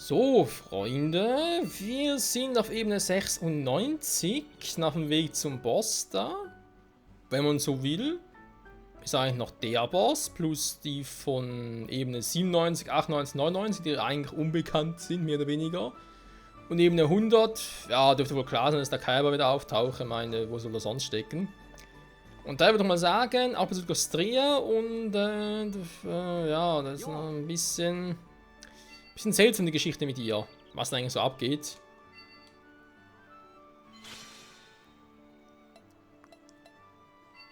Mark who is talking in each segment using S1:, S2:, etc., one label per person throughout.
S1: So, Freunde, wir sind auf Ebene 96 nach dem Weg zum Boss da. Wenn man so will, ist eigentlich noch der Boss plus die von Ebene 97, 98, 99, die eigentlich unbekannt sind, mehr oder weniger. Und Ebene 100, ja, dürfte wohl klar sein, dass der Kaiba wieder auftaucht. Ich meine, wo soll er sonst stecken? Und da würde ich mal sagen, auch besucht Ostrea und ja, das ist noch ein bisschen seltsam die Geschichte mit ihr, was da eigentlich so abgeht.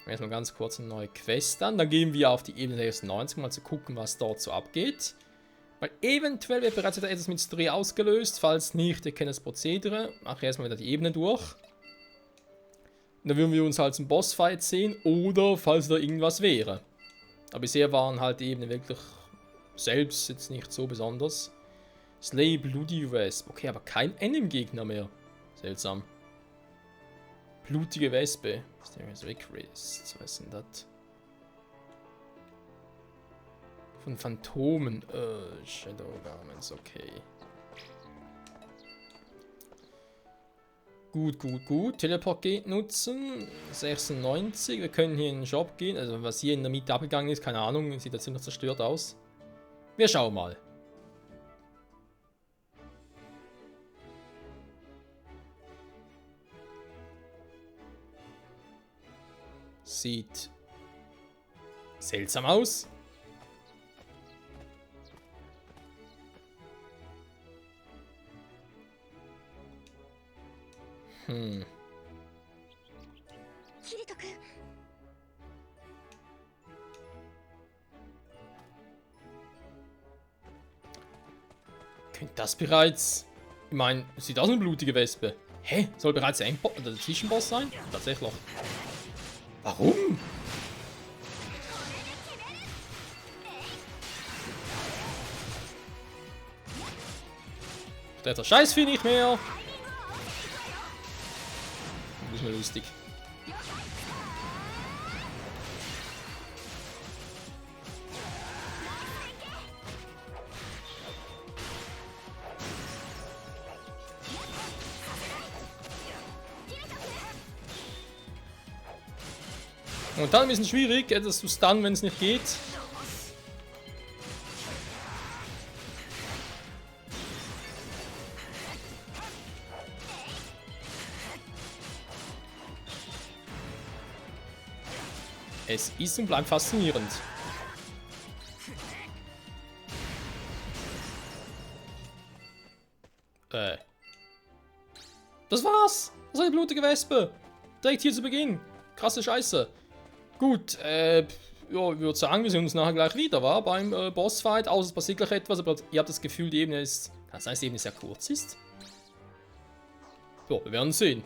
S1: Erstmal ganz kurz eine neue Quest an, dann gehen wir auf die Ebene 96, mal zu gucken, was dort so abgeht. Weil eventuell wird bereits wieder etwas mit Stray ausgelöst, falls nicht, ihr kennt das Prozedere. Mache erstmal wieder die Ebene durch. Und dann würden wir uns halt zum Bossfight sehen, oder falls da irgendwas wäre. Aber bisher waren halt die Ebenen wirklich selbst jetzt nicht so besonders. Slay Bloody Wesp. Okay, aber kein Enemy-Gegner mehr. Seltsam. Blutige Wespe. Mysterious Request. Was ist denn das? Von Phantomen. Shadow Garments, okay. Gut. Teleport geht nutzen. 96. Wir können hier in den Shop gehen. Also was hier in der Mitte abgegangen ist, keine Ahnung. Sieht jetzt ziemlich zerstört aus. Wir schauen mal. Sieht seltsam aus. Könnte das bereits... Ich meine, sieht aus wie eine blutige Wespe. Hä? Soll bereits der Endboss oder der Zwischenboss sein? Tatsächlich. Warum? Der hat das Scheißvieh nicht mehr. Das ist mir lustig. Und dann ein bisschen schwierig, etwas zu stunnen, wenn es nicht geht. Es ist und bleibt faszinierend. Das war's! Das war die blutige Wespe! Direkt hier zu Beginn. Krasse Scheiße. Gut, ja, ich würde sagen, wir sehen uns nachher gleich wieder, wa? Beim Bossfight. Außer es passiert gleich etwas, aber ihr habt das Gefühl, die Ebene ist... Kann es sein, dass die Ebene sehr kurz ist? So, wir werden sehen.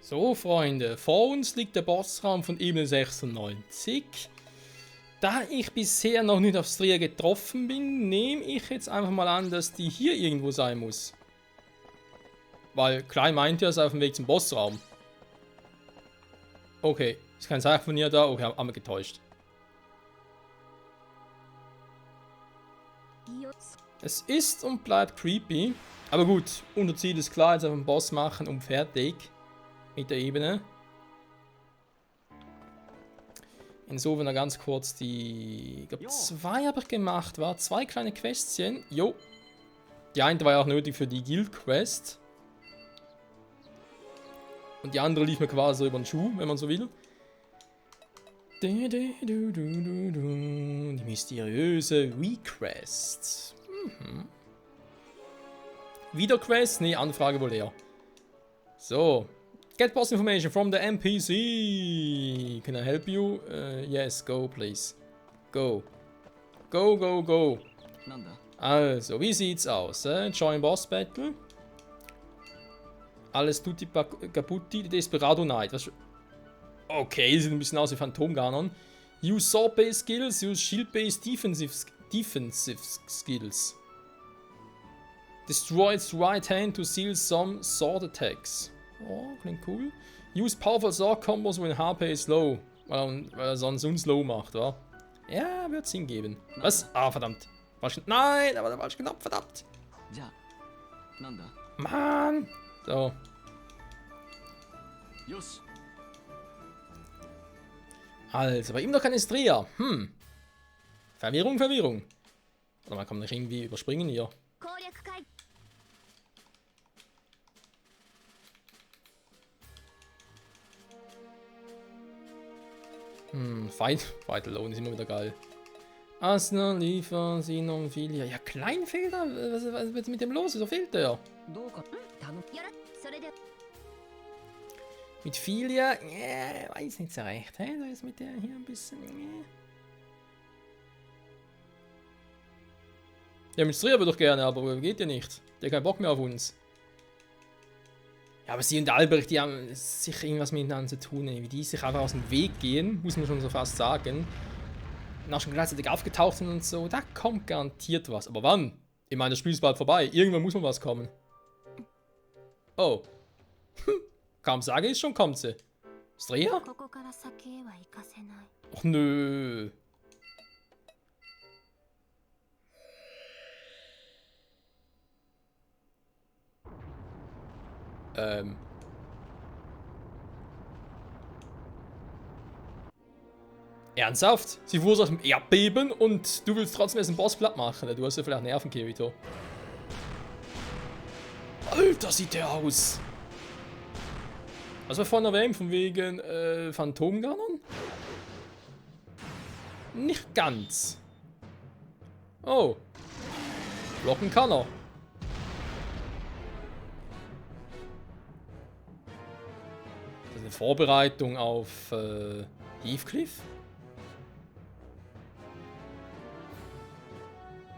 S1: So, Freunde, vor uns liegt der Bossraum von Ebene 96. Da ich bisher noch nicht auf Strea getroffen bin, nehme ich jetzt einfach mal an, dass die hier irgendwo sein muss. Weil Klein meint ja, es ist auf dem Weg zum Bossraum. Okay, ist kein Zeichen von ihr da. Okay, haben wir getäuscht. Es ist und bleibt creepy. Aber gut, unser Ziel ist klar, jetzt auf den Boss machen und fertig. Mit der Ebene. Insofern noch ganz kurz die... Ich glaube, 2 habe ich gemacht, war 2 kleine Questchen. Jo. Die eine war ja auch nötig für die Guild-Quest. Und die andere lief mir quasi so über den Schuh, wenn man so will. Die mysteriöse Request. Wieder Quest? Nee, Anfrage wohl eher. So. Get boss information from the NPC. Can I help you? Yes, go please. Go. Go. Also, wie sieht's aus? Join Boss Battle. Alles tutti caputti, Desperado Knight. Was? Okay, sieht ein bisschen aus wie Phantom-Ganon. Use Sword-Based Skills, use Shield-Based Defensive Skills. Destroy its right hand to seal some sword attacks. Oh, klingt cool. Use powerful sword combos when HP is low. Weil er sonst uns low macht, wa? Ja, wird Sinn geben. Was? Ah, verdammt. Nein, aber der falsche Knopf, verdammt. Mann. So. Also, bei ihm noch kein Estria. Verwirrung, Verwirrung. Oder man kann nicht irgendwie überspringen hier. Fight Alone ist immer wieder geil. Asna, Liefer, Sinon, Filia. Ja, Kleinfelder? Was ist mit dem los? Wieso fehlt der? Mit Filia? Weiß nicht so recht. Da ist mit der hier ein bisschen. Ja, mit Stria würde doch gerne, aber geht ja nicht. Der hat keinen Bock mehr auf uns. Ja, aber sie und Albrecht, die haben sicher irgendwas miteinander zu tun. Wie die sich einfach aus dem Weg gehen, muss man schon so fast sagen. Nach schon gleichzeitig aufgetaucht sind und so, da kommt garantiert was. Aber wann? Ich meine, das Spiel ist bald vorbei. Irgendwann muss mal was kommen. Oh. Kaum sage ich schon, kommt sie. Stria? Och nö. Ernsthaft? Sie fuhr aus dem Erdbeben und du willst trotzdem erst einen Boss platt machen? Du hast ja vielleicht Nerven, Kirito. Alter, sieht der aus! Was war vorhin erwähnt, von wegen Phantomgunnern? Nicht ganz. Oh. Blocken kann er. Das ist eine Vorbereitung auf Heathcliff.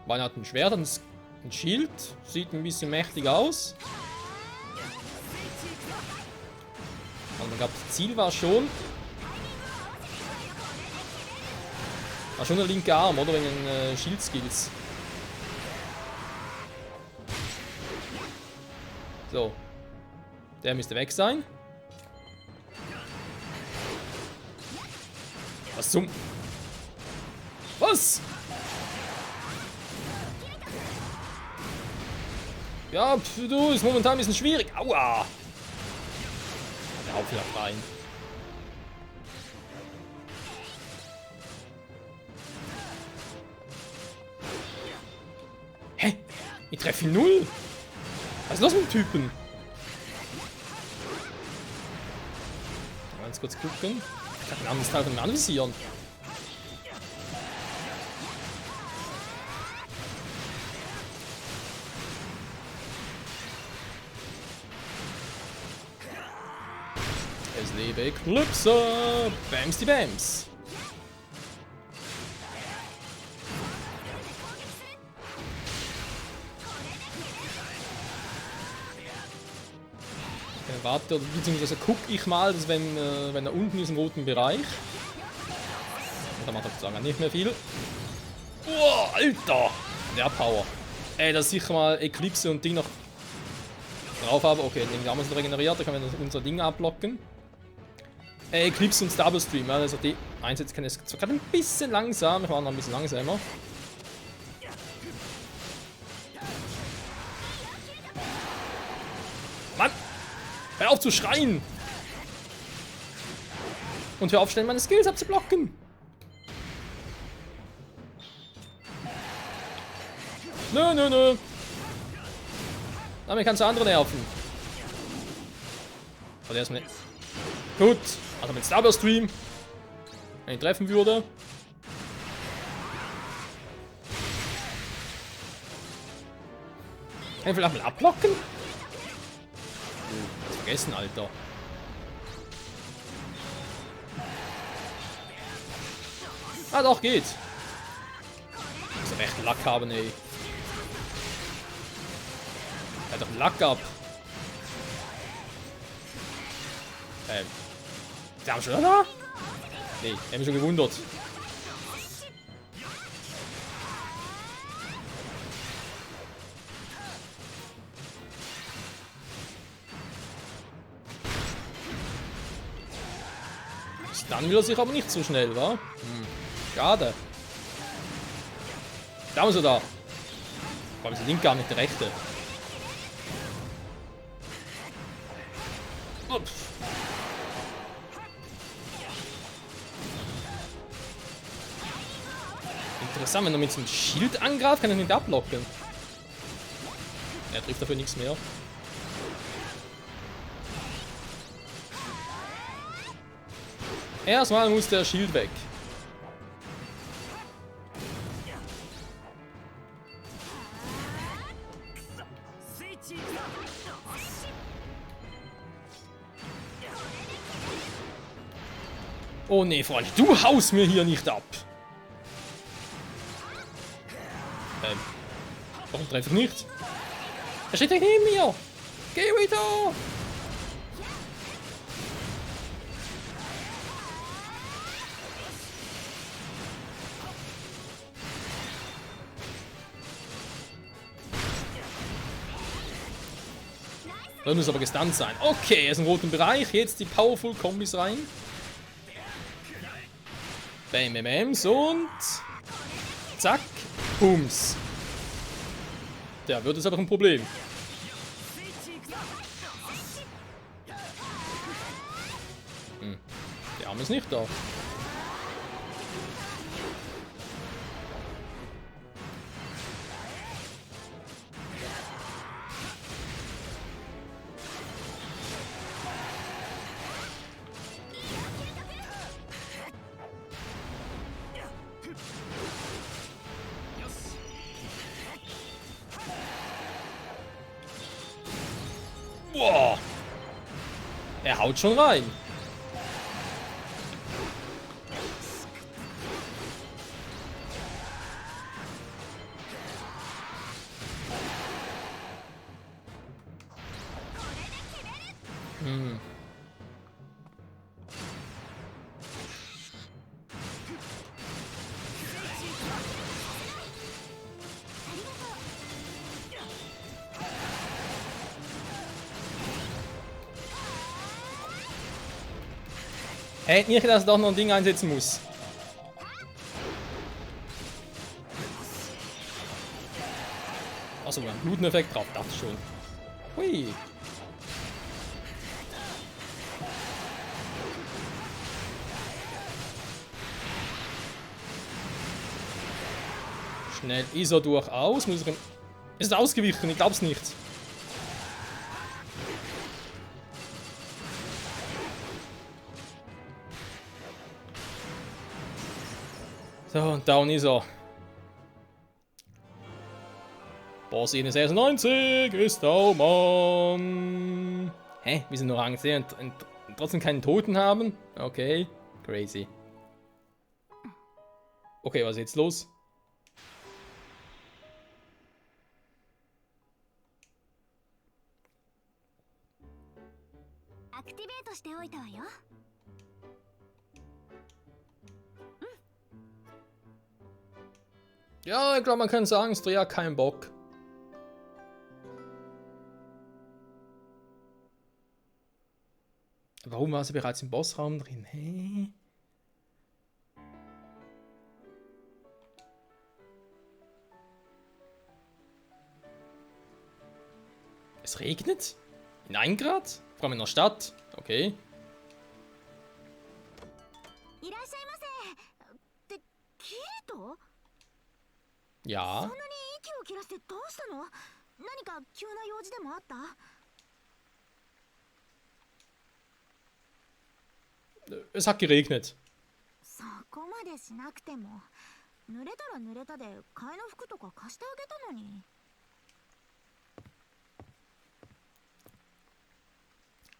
S1: Man hat ein Schwert und ein Schild. Sieht ein bisschen mächtig aus. Also ich glaube, das Ziel war schon der linke Arm, oder? Wegen den Shield-Skills. So. Der müsste weg sein. Was zum... Was? Ja, du, ist momentan ein bisschen schwierig. Aua! Der haut wieder rein. Hä? Ich treffe ihn null. Was ist los mit dem Typen? Ganz kurz gucken. Ich kann ein anderes Teil von mir anvisieren. Es lebe Eclipse! Bams die Bams! Warte, beziehungsweise gucke ich mal, dass wenn er unten ist im roten Bereich. Und da macht er sozusagen nicht mehr viel. Oh, Alter! Der Power. Ey, dass ich mal Eclipse und Ding noch drauf habe. Okay, den haben wir noch regeneriert, da können wir unser Ding abblocken. Eclipse und Double Stream, also die einsetzen kann es gerade ein bisschen langsam. Ich war noch ein bisschen langsamer. Mann! Hör auf zu schreien! Und hör auf, schnell meine Skills abzublocken! Nö, nö, nö! Damit kannst du andere nerven. Aber der ist mir... Gut, also mit Star Stream, wenn ich treffen würde. Kann ich vielleicht mal abblocken? Vergessen, Alter. Ah, doch, geht. Muss aber echt Lack haben, ey. Er hat doch Lack ab. Die haben schon da? Nee, ich hab mich schon gewundert. Dann will er sich aber nicht so schnell, wa? Schade. Raus da! Vor allem ist der linke Arm, nicht der rechte. Ups. Interessant, wenn er mit so einem Schild angreift, kann er nicht abblocken. Er trifft dafür nichts mehr. Erstmal muss der Schild weg. Oh nee, Freund, du haust mir hier nicht ab. Warum treffe ich nicht? Er steht direkt neben mir. Geh wieder. Da muss aber gestunt sein. Okay, er ist im roten Bereich. Jetzt die Powerful Kombis rein. Bam, bam, bams und zack, bums. Der wird jetzt aber ein Problem. Der Arm ist nicht da. Boah. Er haut schon rein. Hätte nicht, dass er doch noch ein Ding einsetzen muss. Achso, ein Bluteneffekt drauf, dachte ich schon. Hui. Schnell ist er durchaus. Muss ich ihn... Ist er ausgewichen? Ich glaub's nicht. So, und down ist er. Boss Ines 96 ist down, Mann. Hä? Wir sind nur Rang 10 und trotzdem keinen Toten haben? Okay, crazy. Okay, was ist jetzt los? Ja, ich glaube, man kann sagen, Stria hat keinen Bock. Warum war sie bereits im Bossraum drin? Hey. Es regnet? In 1 Grad? Vor allem in der Stadt? Okay. Ja. Es hat geregnet.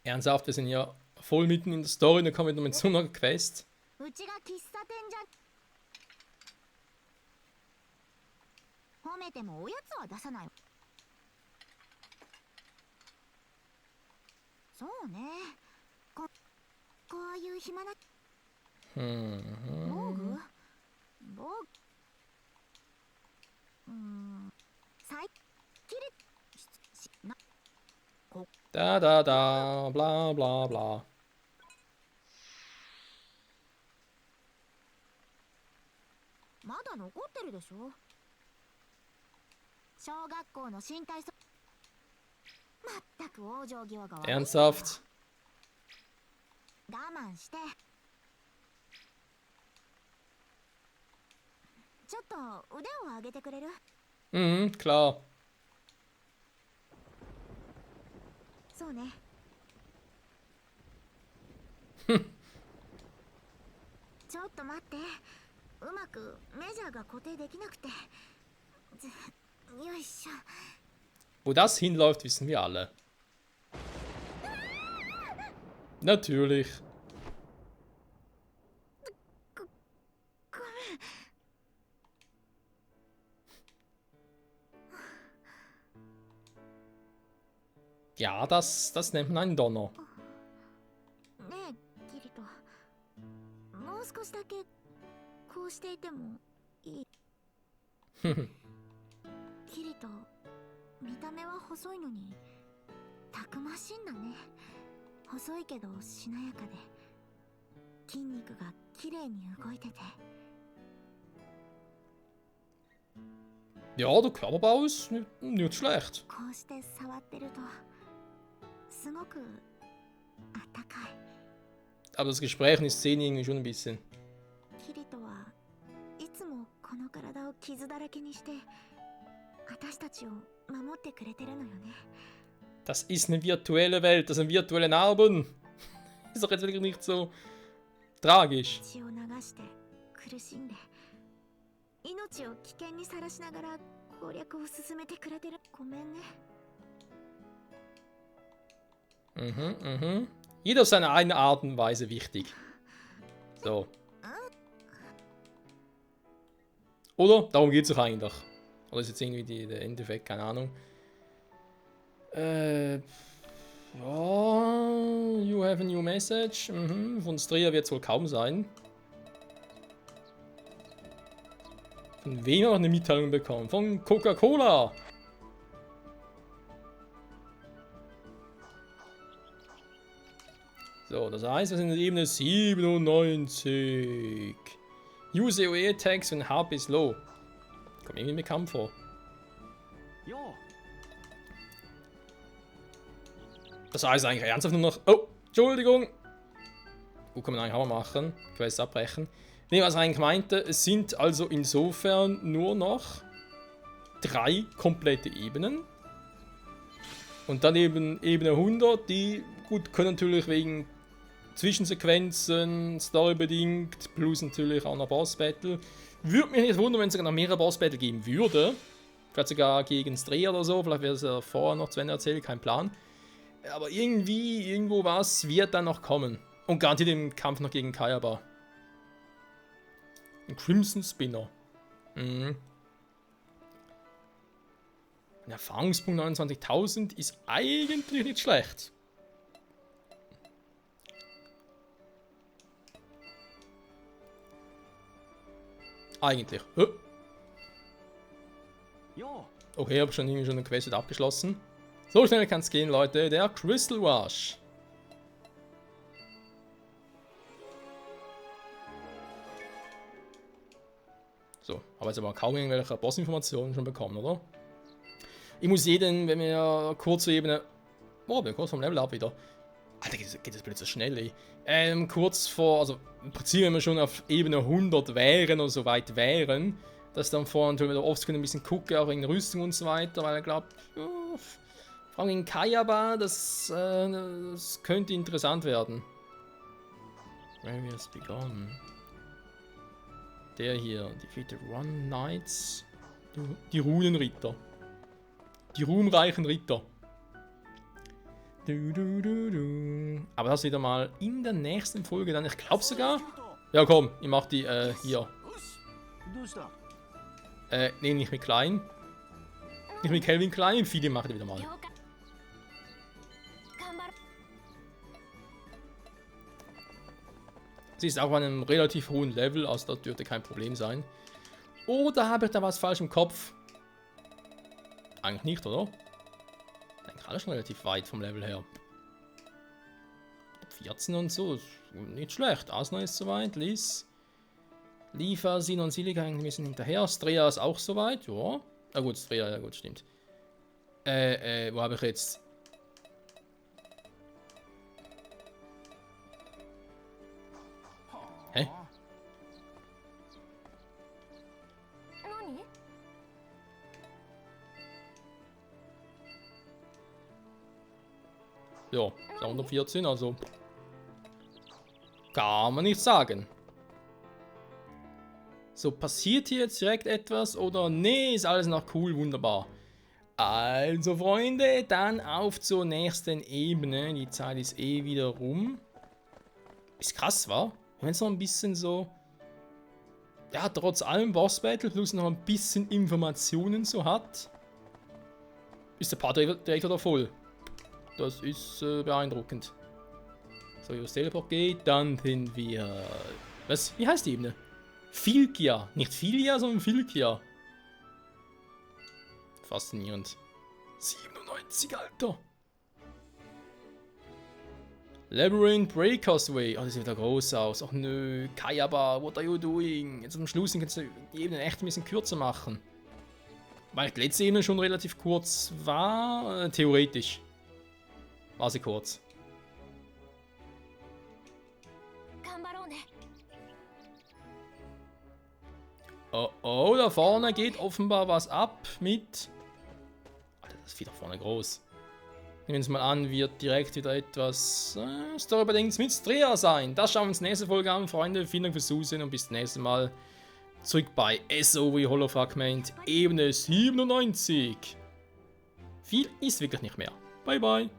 S1: Ernsthaft, wir sind ja voll mitten in der Story und dann kommen wir mit so einer Quest. Da, da, da, bla, bla, bla. Ernsthaft? Mhm, klar. Wo das hinläuft, wissen wir alle. Natürlich. Ja, das nennt man einen Donner. Ja, der Körperbau ist nicht schlecht. Aber das Gespräch in der Szene irgendwie schon ein bisschen. Das ist eine virtuelle Welt, das sind virtuelle Narben. Ist doch jetzt wirklich nicht so tragisch. Jeder auf seine eigene Art und Weise wichtig. So. Oder? Darum geht es doch eigentlich. Oder ist jetzt irgendwie der Endeffekt, keine Ahnung. Ja, you have a new message. Von Stria wird es wohl kaum sein. Von wem noch eine Mitteilung bekommen? Von Coca-Cola. So, das heißt, wir sind in der Ebene 97. Use OE Tags und HP is low. Kommt irgendwie bekannt vor. Das heißt eigentlich ernsthaft nur noch. Oh, Entschuldigung. Gut, kann man eigentlich auch mal machen. Quest abbrechen. Ne, was ich eigentlich meinte, es sind also insofern nur noch 3 komplette Ebenen. Und dann eben Ebene 100, die gut können natürlich wegen Zwischensequenzen, storybedingt, plus natürlich auch noch Boss-Battle. Würde mich nicht wundern, wenn es sogar noch mehrere Boss-Battle geben würde. Vielleicht sogar gegen Strea oder so, vielleicht wäre es ja vorher noch zu Ende erzählt, kein Plan. Aber irgendwie, irgendwo was wird dann noch kommen. Und garantiert im Kampf noch gegen Kayaba. Ein Crimson Spinner. Ein Erfahrungspunkt 29.000 ist eigentlich nicht schlecht. Eigentlich. Okay, habe schon irgendwie eine Quest abgeschlossen. So schnell kann es gehen, Leute. Der Crystal Rush. So, habe jetzt aber kaum irgendwelche Bossinformationen schon bekommen, oder? Ich muss jeden, wenn wir kurz zur Ebene... Oh, wir kurz vom Level ab wieder. Alter, geht das plötzlich schnell, ey. Kurz vor, also im Prinzip, wenn wir schon auf Ebene 100 wären oder so weit wären, dass dann vorher natürlich wieder offscreen ein bisschen gucke, auch in Rüstung und so weiter, weil ich glaube, vor allem in Kayaba, das könnte interessant werden. Where has begun? Der hier, Defeated One Knights, die Runenritter. Die ruhmreichen Ritter. Aber das wieder mal in der nächsten Folge dann. Ich glaube sogar. Ja, komm, ich mach die hier. Nee, nicht mit Klein. Nicht mit Calvin Klein. Viele macht ihr wieder mal. Sie ist auch an einem relativ hohen Level, also das dürfte kein Problem sein. Oder habe ich da was falsch im Kopf? Eigentlich nicht, oder? Ich denke, alle schon relativ weit vom Level her. 14 und so, nicht schlecht. Asna ist soweit, Liz. Liefer, Sin und Silica ein bisschen hinterher. Strea ist auch soweit, ja. Ah gut, Strea, ja gut, stimmt. Wo habe ich jetzt? Hä? Ja, 114, also kann man nicht sagen. So, passiert hier jetzt direkt etwas oder nee, ist alles noch cool, wunderbar. Also Freunde, dann auf zur nächsten Ebene. Die Zeit ist eh wieder rum. Ist krass, wa? Wenn es noch ein bisschen so... Ja, trotz allem Boss-Battle plus noch ein bisschen Informationen so hat, ist der Part direkt wieder voll. Das ist beeindruckend. So, wenn das Teleport geht, dann sind wir... Was? Wie heißt die Ebene? Filkia. Nicht Filia, sondern Filkia. Faszinierend. 97, Alter. Labyrinth Breakers Way. Oh, das sieht wieder groß aus. Ach nö. Kayaba, what are you doing? Jetzt am Schluss kannst du die Ebene echt ein bisschen kürzer machen. Weil die letzte Ebene schon relativ kurz war. Theoretisch. War sie kurz. Oh oh, da vorne geht offenbar was ab mit... Alter, das ist wieder vorne groß. Nehmen wir uns mal an, wird direkt wieder etwas Storybedingt mit Strea sein. Das schauen wir uns nächste Folge an, Freunde. Vielen Dank fürs Zusehen und bis zum nächsten Mal. Zurück bei SOV Holofragment, Ebene 97. Viel ist wirklich nicht mehr. Bye bye.